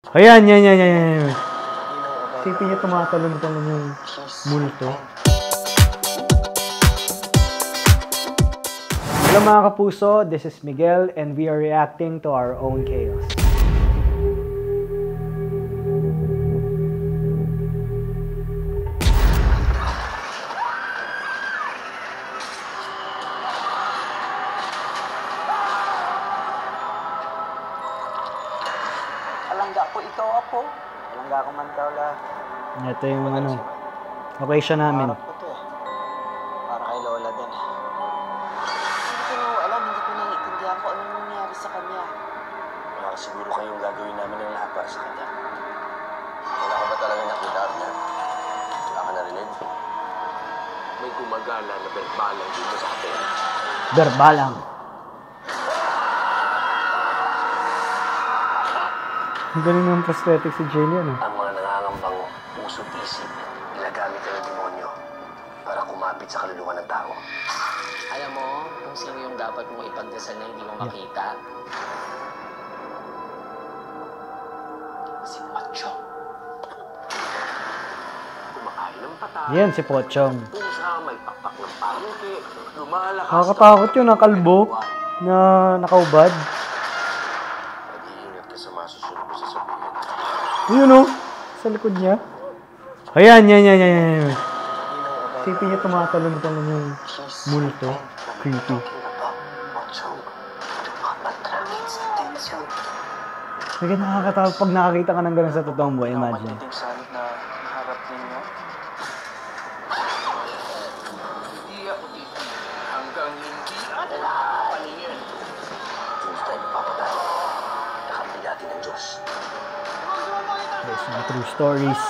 Ayan, yan. Isipin niya tumatalon-talon yung multo. Hello mga kapuso, this is Miguel and we are reacting to our own chaos. Alangga po ito, Apo. Alangga ko man daw la. Ito yung location namin. Harap ko to eh. Para kay Lola din. Hindi ko alam, hindi ko naiintindihan kung anong nangyari sa kanya. Wala siguro kayong gagawin namin ng lahat para sa kanya. Wala ka ba talaga nakita, Arthur? Wala ka narinig? May gumagala na berbalang dito sa atin. Berbalang. Ang galing ng prosthetic si Jillian. Ang mga nangangambang puso't isip, ginagamit ng demonyo para kumapit sa kaluluwa ng tao. Alam mo kung sino yung dapat mong ipagdasal na hindi mo makita? Si Pochong. Kumakain ng patay. Yan si Pochong. Pusa, may pakpak ng pangke, lumalakas. Nakakatakot yun, kalbo na nakaubad. Mag-iingat ka sa masusunod mo sasabihin. Yun o, sa likod niya. Ayan, yan. Isipin niya tumatalon-talon yung multo. Creepy. Sige, nakakatakot pag nakakita ka ng gano'n sa totoong buhay, imagine. Sanit na harap ninyo. Hindi ako dito hanggang hindi paningin. Hindi tayo magpapatay. Nakampi natin ng Diyos. There's mga true stories.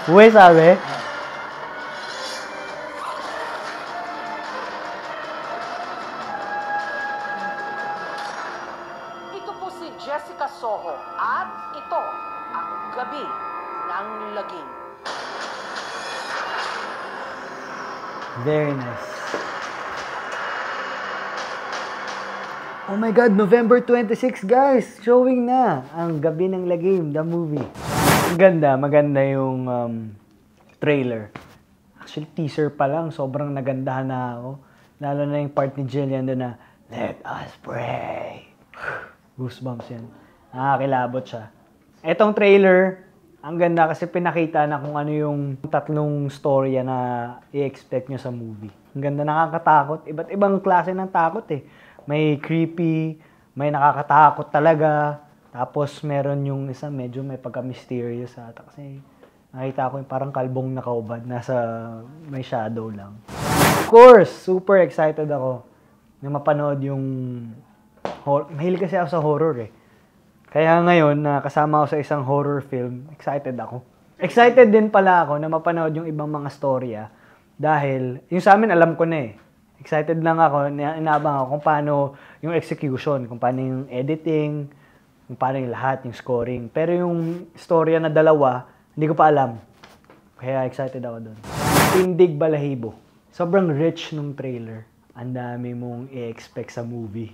Uwe sabi. Ito po si Jessica Soho at ito ang Gabi ng Lagim. Very nice. Oh my God, November 26 guys! Showing na ang Gabi ng Lagim, the movie. Maganda yung trailer. Actually, teaser pa lang, sobrang nagandahan na ako. Lalo na yung part ni Jillian doon na, "Let us pray." Goosebumps yan. Nakakilabot siya. Etong trailer, ang ganda kasi pinakita na kung ano yung tatlong storya na i-expect nyo sa movie. Ang ganda, nakakatakot. Iba't ibang klase ng takot eh. May creepy, may nakakatakot talaga. Tapos meron yung isa medyo may pagka-mysterious ata. Kasi nakita ko yung parang kalbong nakaubad. Nasa may shadow lang. Of course, super excited ako na mapanood yung horror. Mahilig kasi ako sa horror eh. Kaya ngayon, na kasama ako sa isang horror film, excited ako. Excited din pala ako na mapanood yung ibang mga storya. Dahil, yung sa amin alam ko na eh. Excited lang ako, inaabang ako kung paano yung execution, kung paano yung editing, kung paano yung lahat, yung scoring. Pero yung storya na dalawa, hindi ko pa alam. Kaya excited ako doon. Tindig Balahibo. Sobrang rich nung trailer. Ang dami mong i-expect sa movie.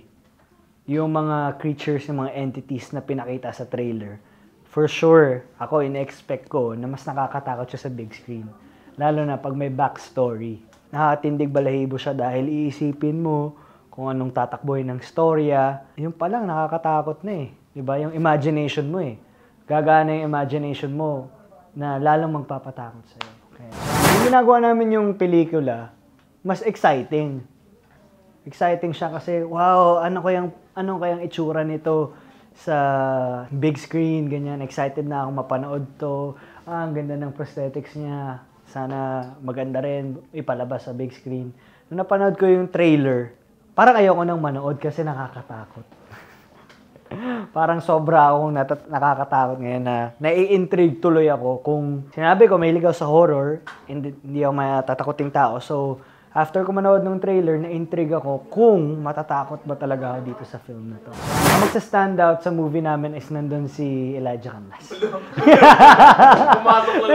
Yung mga creatures, yung mga entities na pinakita sa trailer, for sure, ako in-expect ko na mas nakakatakot siya sa big screen. Lalo na pag may backstory. Nakakatindig balahibo siya dahil iisipin mo kung anong tatakboy ng storya. Yung palang nakakatakot na eh. Diba? Yung imagination mo eh. Gagana yung imagination mo na lalong magpapatakot sa'yo. Okay. Yung ginagawa namin yung pelikula, mas exciting. Exciting siya kasi, wow, ano kayang itsura nito sa big screen, ganyan. Excited na akong mapanood to. Ang ganda ng prosthetics niya. Sana maganda rin ipalabas sa big screen. Nung napanood ko yung trailer, parang ayoko nang manood kasi nakakatakot. Parang sobra akong nakakatakot ngayon na nai-intrigue tuloy ako. Kung sinabi ko mahilig ako sa horror, hindi ako matatakoting tao. So, after ko manood ng trailer, na-intrigue ako kung matatakot ba talaga ako dito sa film na to. Ang magsa-stand out sa movie namin is nandun si Elijah Canlas. Pumasok lang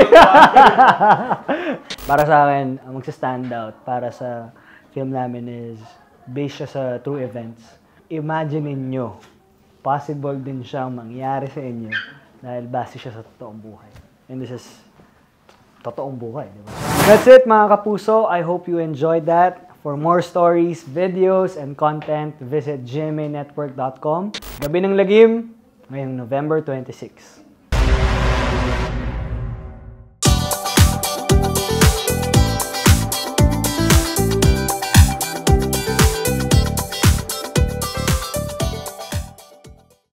Para sa akin, ang magsa-stand out para sa film namin is based siya sa true events. Imagine niyo, possible din siyang mangyari sa inyo dahil base siya sa totoong buhay. And this is totoong buhay, di ba? That's it mga kapuso. I hope you enjoyed that. For more stories, videos, and content, visit gmanetwork.com. Gabi ng Lagim, ngayong November 26.